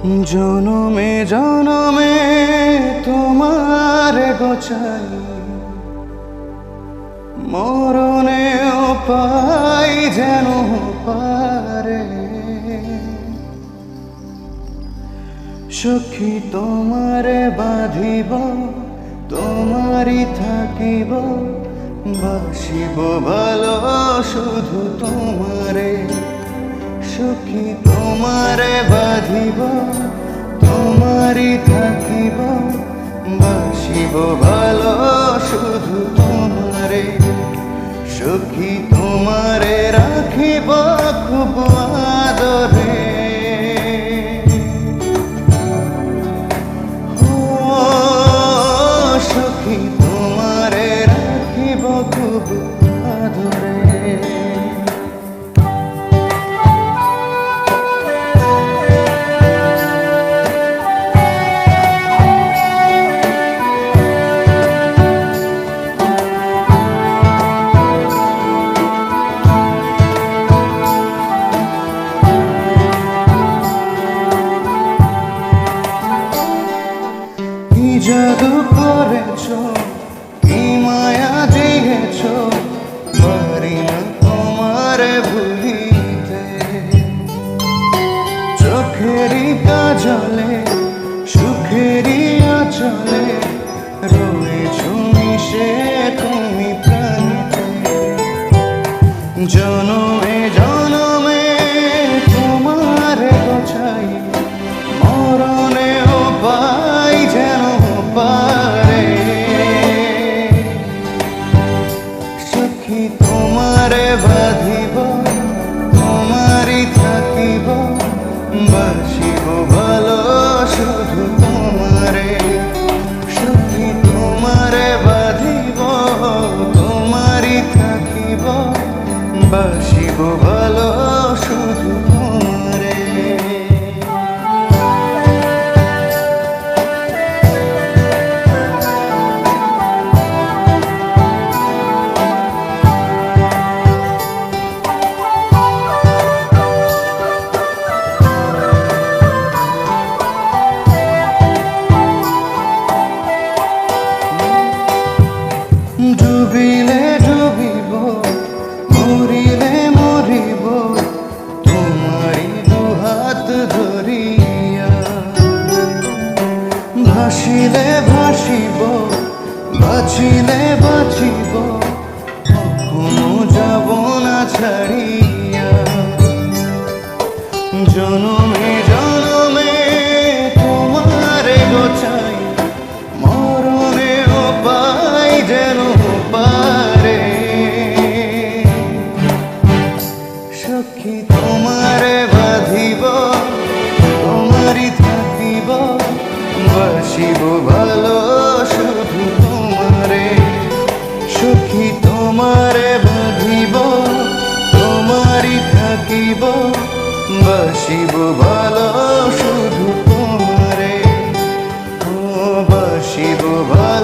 জনমে জনমে তোমার গোছাই, মরণেও পাই যেন পারে। সখী তোমারে বাঁধিব, তোমারই থাকিব, বাসিব ভালো শুধু তোমারে। সখী তোমারে বাঁধিব, তোমারই থাকিব, বাসিব ভালো শুধু তোমারে। সখী তোমারে রাখিব খুব আদরে। ও সখী তোমারে রাখিব খুব আদরে। জাদু করেছ, কি মায়া দিয়েছ, পারি না তোমারে ভুলিতে। চোখেরই কাজলে, সুখেরই আঁচলে, রয়েছ মিশে তুমি প্রাণীতে। জনমে জনমে তোমারে গোছাই, মরণেও পাই যেন পারে। সখী তোমারে বাঁধিব, তোমারই থাকিব, বাসিব ভালো শুধু তোমারে। সখী তোমারে বাঁধিব, তোমারই থাকিব, বাসিব ভালো শুধু তোমারে। ডুবিলে ডুবিব, মরিলে মরিব, তোমারই দুহাত ধরিয়া। ভাসিলে ভাসিব, বাঁচিলে বাঁচিব, কখনো যাব না ছাড়িয়া। জনমে জনমে তোমারে গোছাই, মরণেও পাই যেন পারে। সখী তোমারে বাঁধিব, তোমারই থাকিব, বাসিব ভালো শুধু তোমারে। সখী তোমারে বাঁধিব, তোমারই থাকিব, বাসিব ভালো শুধু তোমারে। ও বাসিব ভালো।